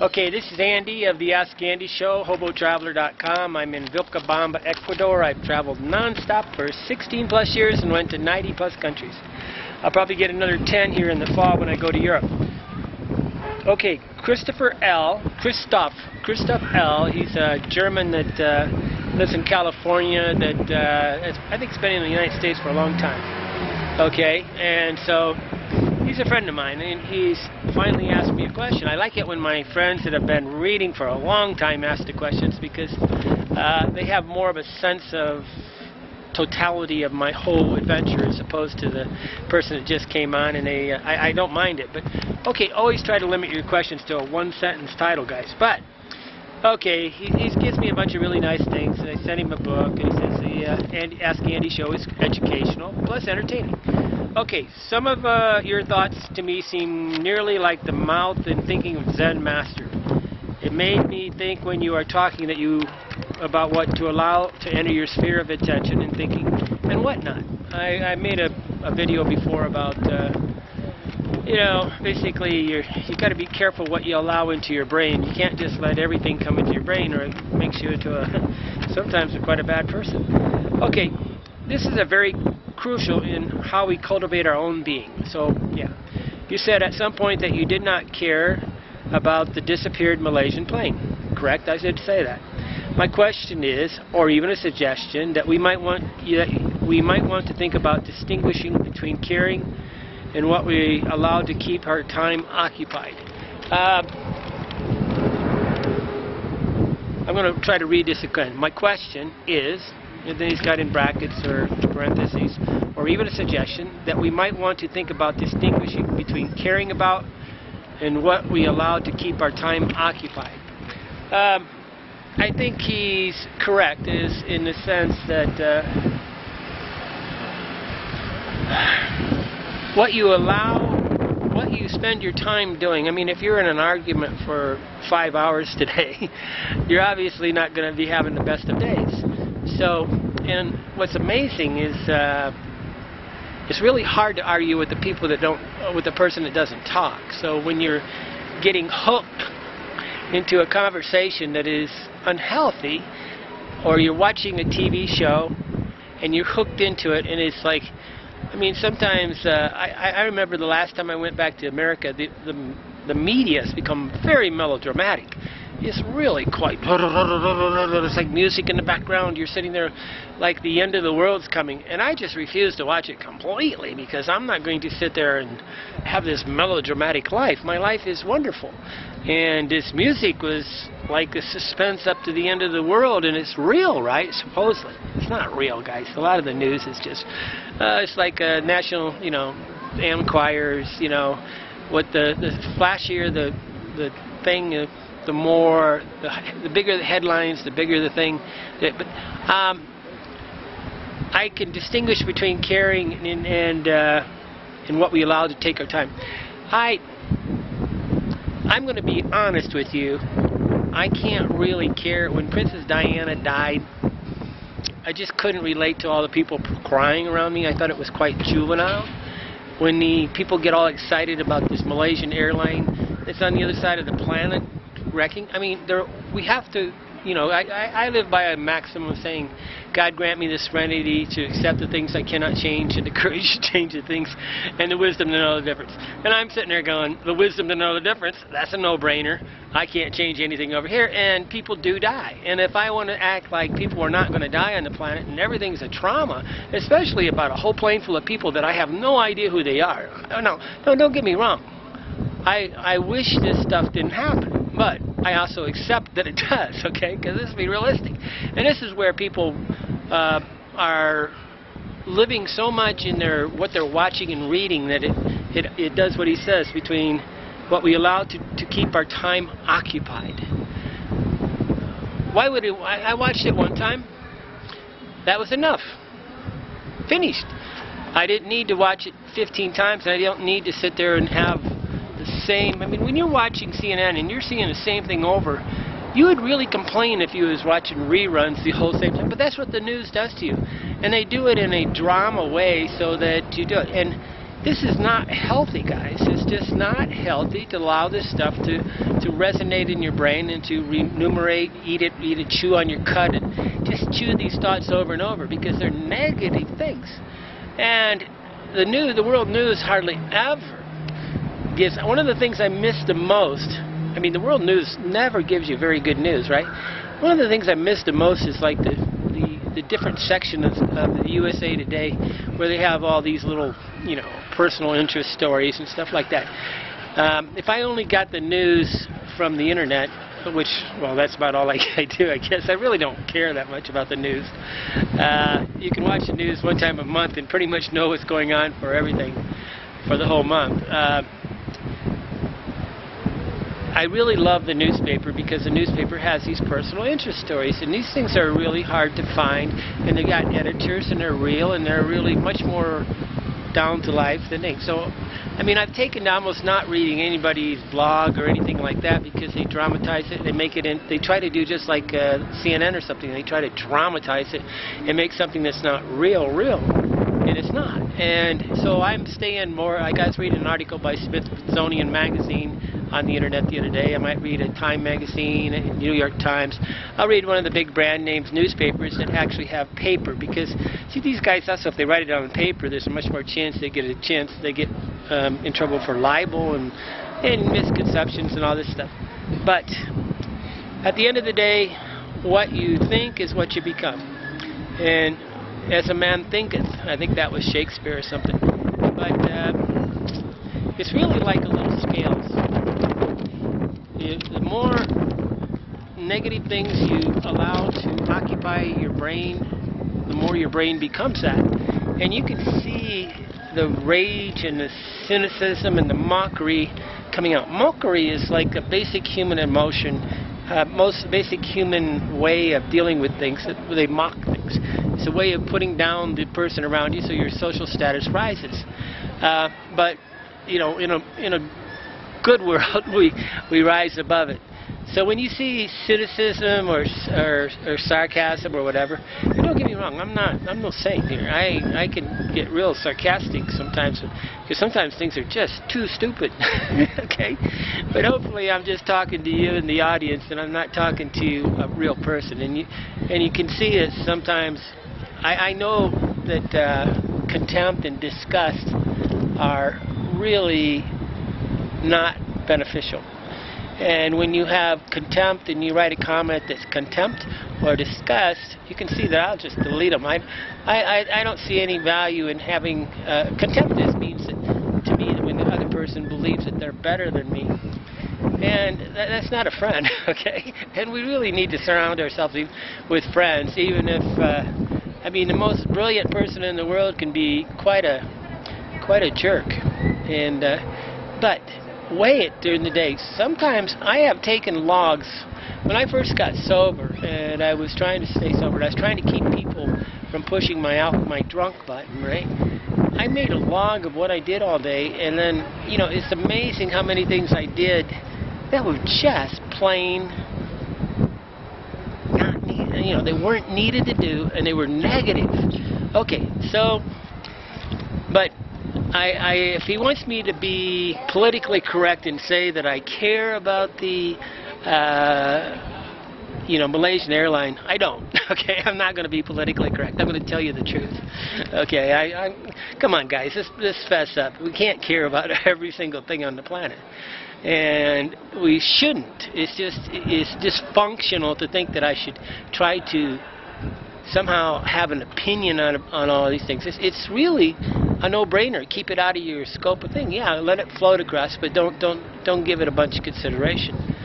Okay, this is Andy of the Ask Andy Show, hobotraveler.com. I'm in Vilcabamba, Ecuador. I've traveled non-stop for 16 plus years and went to 90 plus countries. I'll probably get another 10 here in the fall when I go to Europe. Okay, Christof L. He's a German that lives in California that I think has been in the United States for a long time. Okay, and so he's a friend of mine, and he's finally asked me a question. I like it when my friends that have been reading for a long time ask the questions because they have more of a sense of totality of my whole adventure as opposed to the person that just came on, and I don't mind it. But okay, always try to limit your questions to a one-sentence title, guys. But okay, he gives me a bunch of really nice things, and I sent him a book, and he says the Ask Andy Show is educational plus entertaining. Okay, some of your thoughts to me seem nearly like the mouth and thinking of Zen master. It made me think when you are talking that about what to allow to enter your sphere of attention and thinking and whatnot. I made a video before about you know, basically you got to be careful what you allow into your brain. You can't just let everything come into your brain, or it makes you into sometimes quite a bad person. Okay, this is a very crucial in how we cultivate our own being. So yeah, you said at some point that you did not care about the disappeared Malaysian plane. Correct? I did say that. My question is, or even a suggestion, that we might want to think about distinguishing between caring and what we allow to keep our time occupied. I'm going to try to read this again. My question is, and then he's got in brackets or parentheses, or even a suggestion that we might want to think about distinguishing between caring about and what we allow to keep our time occupied. I think he's correct, is in the sense that what you allow, what you spend your time doing. I mean, if you're in an argument for 5 hours today, you're obviously not going to be having the best of days. So, and what's amazing is it's really hard to argue with the people that with the person that doesn't talk. So when you're getting hooked into a conversation that is unhealthy, or you're watching a TV show and you're hooked into it, and it's like, I mean, sometimes I remember the last time I went back to America, the media has become very melodramatic. It's really quite, it's like music in the background. You're sitting there like the end of the world's coming, and I just refuse to watch it completely because I'm not going to sit there and have this melodramatic life. My life is wonderful, and this music was like a suspense up to the end of the world, and it's real, right? Supposedly. It's not real, guys. A lot of the news is just, it's like a national, you know, AM choirs, you know, what the flashier the thing, the more, the bigger the headlines, the bigger the thing. But I can distinguish between caring and what we allow to take our time. I'm going to be honest with you. I can't really care. When Princess Diana died, I just couldn't relate to all the people crying around me. I thought it was quite juvenile. When the people get all excited about this Malaysian airline that's on the other side of the planet wrecking. I mean, we have to, you know, I live by a maxim of saying, God grant me the serenity to accept the things I cannot change, and the courage to change the things, and the wisdom to know the difference. And I'm sitting there going, the wisdom to know the difference, that's a no-brainer. I can't change anything over here, and people do die. And if I want to act like people are not going to die on the planet and everything's a trauma, especially about a whole plane full of people that I have no idea who they are. No, don't get me wrong. I wish this stuff didn't happen. But I also accept that it does, okay? Because let's be realistic. And this is where people are living so much in what they're watching and reading that it does what he says, between what we allow to keep our time occupied. Why would it? I watched it one time. That was enough. Finished. I didn't need to watch it 15 times. I don't need to sit there and have same. I mean, when you're watching CNN and you're seeing the same thing over, you would really complain if you was watching reruns the whole same time. But that's what the news does to you, and they do it in a drama way so that you do it. And This is not healthy, guys. It's just not healthy to allow this stuff to resonate in your brain and to remunerate, eat it, chew on your cud, and just chew these thoughts over and over, because they're negative things. And the world news hardly ever gives. One of the things I miss the most, I mean, the world news never gives you very good news, right? One of the things I miss the most is like the different sections of the USA Today, where they have all these little, you know, personal interest stories and stuff like that. If I only got the news from the internet, which, well, that's about all I do, I guess. I really don't care that much about the news. You can watch the news one time a month and pretty much know what's going on for everything for the whole month. I really love the newspaper, because the newspaper has these personal interest stories, and these things are really hard to find, and they got editors, and they're real, and they're really much more down to life than things. So, I mean, I've taken to almost not reading anybody's blog or anything like that, because they dramatize it, they make it in, they try to do just like CNN or something, they try to dramatize it and make something that's not real, and it's not. And so I'm staying more. I was reading an article by Smithsonian Magazine on the internet the other day. I might read a Time magazine, a New York Times. I'll read one of the big brand names newspapers that actually have paper, because see, these guys also, if they write it on paper, there's a much more chance they get in trouble for libel and misconceptions and all this stuff. But at the end of the day, what you think is what you become. And as a man thinketh, I think that was Shakespeare or something. But it's really like a little scales. The more negative things you allow to occupy your brain, the more your brain becomes that. And you can see the rage and the cynicism and the mockery coming out. Mockery is like a basic human emotion, most basic human way of dealing with things. They mock things. It's a way of putting down the person around you so your social status rises. But you know, in a good world, we rise above it. So when you see cynicism or sarcasm or whatever, don't get me wrong, I'm no saint here. I can get real sarcastic sometimes, because sometimes things are just too stupid. Okay? But hopefully I'm just talking to you and the audience, and I'm not talking to a real person. And you can see it sometimes. I know that contempt and disgust are really not beneficial. And when you have contempt and you write a comment that's contempt or disgust, you can see that I'll just delete them. I don't see any value in having contempt. This means that, to me, when the other person believes that they're better than me, and that's not a friend, okay? And we really need to surround ourselves with friends, even if I mean, the most brilliant person in the world can be quite a jerk, and but weigh it during the day. Sometimes I have taken logs. When I first got sober and I was trying to stay sober, I was trying to keep people from pushing my drunk button, right? I made a log of what I did all day, and then, you know, it's amazing how many things I did that were just plain not needed. You know, they weren't needed to do, and they were negative. Okay, so, but if he wants me to be politically correct and say that I care about the, you know, Malaysian airline, I don't. Okay, I'm not going to be politically correct. I'm going to tell you the truth. Okay, come on, guys, let's fess up. We can't care about every single thing on the planet, and we shouldn't. It's dysfunctional to think that I should try to somehow have an opinion on all these things. It's really a no-brainer. Keep it out of your scope of thing. Yeah, let it float across, but don't give it a bunch of consideration.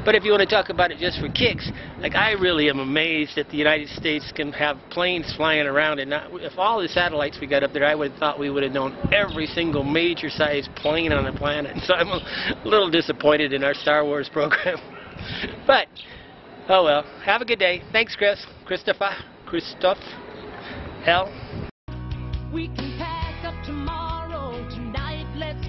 But if you want to talk about it just for kicks, like, I really am amazed that the United States can have planes flying around, and if all the satellites we got up there, I would have thought we would have known every single major-sized plane on the planet. So I'm a little disappointed in our Star Wars program. But oh well. Have a good day. Thanks, Chris. Christof. L. We can pack up tomorrow. Tonight, let's